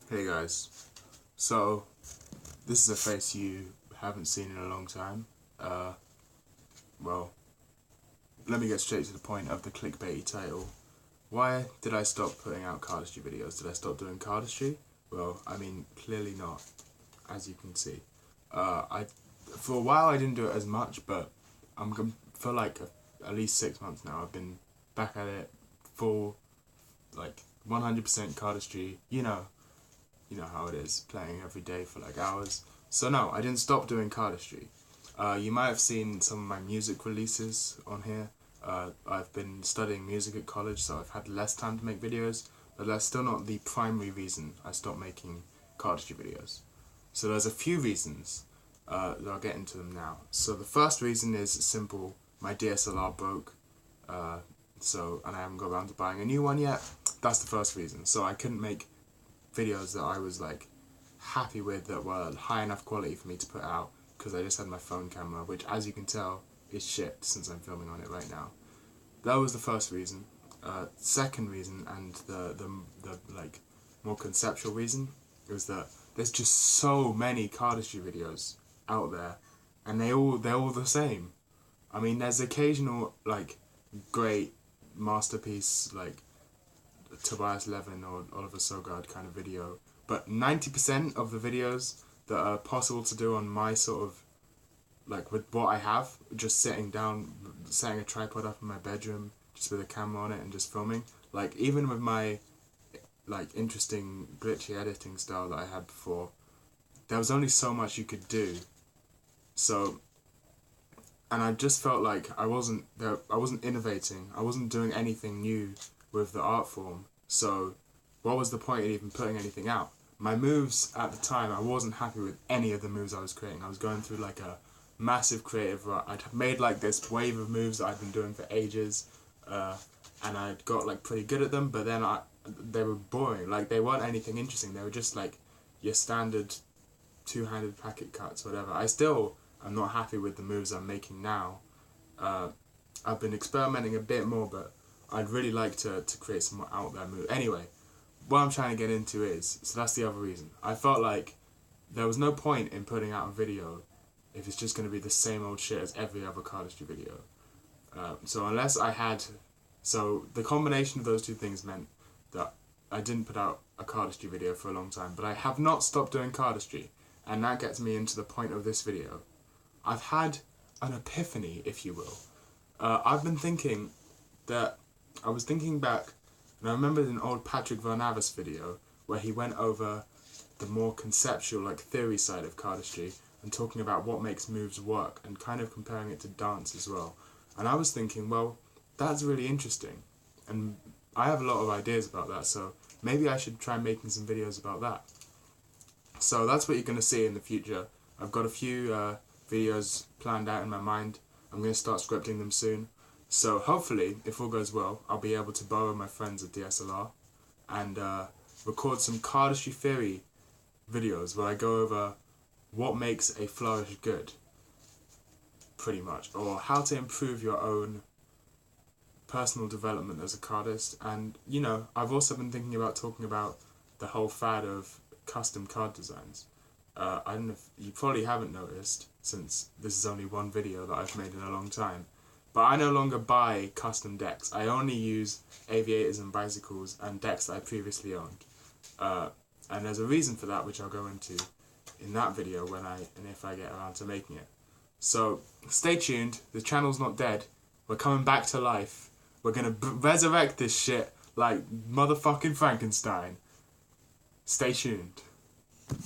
Hey guys, so this is a face you haven't seen in a long time. Well, let me get straight to the point of the clickbaity title. Why did I stop putting out cardistry videos? Did I stop doing cardistry? Well, I mean, clearly not, as you can see. For a while I didn't do it as much, but for like at least 6 months now I've been back at it full, like 100% cardistry, you know how it is, playing every day for like hours. So no, I didn't stop doing cardistry. You might have seen some of my music releases on here. I've been studying music at college, so I've had less time to make videos, but that's still not the primary reason I stopped making cardistry videos. So there's a few reasons that I'll get into them now. So the first reason is simple: my DSLR broke, and I haven't got around to buying a new one yet. That's the first reason. So I couldn't make videos that I was like happy with, that were high enough quality for me to put out, because I just had my phone camera, which, as you can tell, is shit since I'm filming on it right now. That was the first reason. Second reason, and the like more conceptual reason, is that there's just so many cardistry videos out there, and they're all the same. I mean, there's occasional like great masterpiece like Tobias Levin or Oliver Sogard kind of video, but 90% of the videos that are possible to do on my sort of, like with what I have, just sitting down, setting a tripod up in my bedroom, just with a camera on it and just filming, like even with my like interesting glitchy editing style that I had before, there was only so much you could do. So, and I just felt like I wasn't innovating, I wasn't doing anything new with the art form, so what was the point in even putting anything out? My moves at the time, I wasn't happy with any of the moves I was creating. I was going through like a massive creative rut. I'd made like this wave of moves that I'd been doing for ages, and I'd got like pretty good at them, but then they were boring. Like, they weren't anything interesting. They were just like your standard two-handed packet cuts, whatever. I still am not happy with the moves I'm making now. I've been experimenting a bit more, but I'd really like to create some more out there moves. Anyway, what I'm trying to get into is, so that's the other reason. I felt like there was no point in putting out a video if it's just going to be the same old shit as every other cardistry video. So the combination of those two things meant that I didn't put out a cardistry video for a long time, but I have not stopped doing cardistry, and that gets me into the point of this video. I've had an epiphany, if you will. I've been thinking that, I was thinking back, and I remembered an old Patrick Van Avis video where he went over the more conceptual, like theory side of cardistry, and talking about what makes moves work, and kind of comparing it to dance as well. And I was thinking, well, that's really interesting, and I have a lot of ideas about that, so maybe I should try making some videos about that. So that's what you're going to see in the future. I've got a few videos planned out in my mind. I'm going to start scripting them soon. So hopefully, if all goes well, I'll be able to borrow my friends a DSLR and record some cardistry theory videos where I go over what makes a flourish good, pretty much, or how to improve your own personal development as a cardist. And, you know, I've also been thinking about talking about the whole fad of custom card designs. I don't know if you probably haven't noticed, since this is only one video that I've made in a long time, but I no longer buy custom decks. I only use aviators and bicycles and decks that I previously owned. And there's a reason for that, which I'll go into in that video when if I get around to making it. So stay tuned, the channel's not dead, we're coming back to life, we're gonna resurrect this shit like motherfucking Frankenstein. Stay tuned.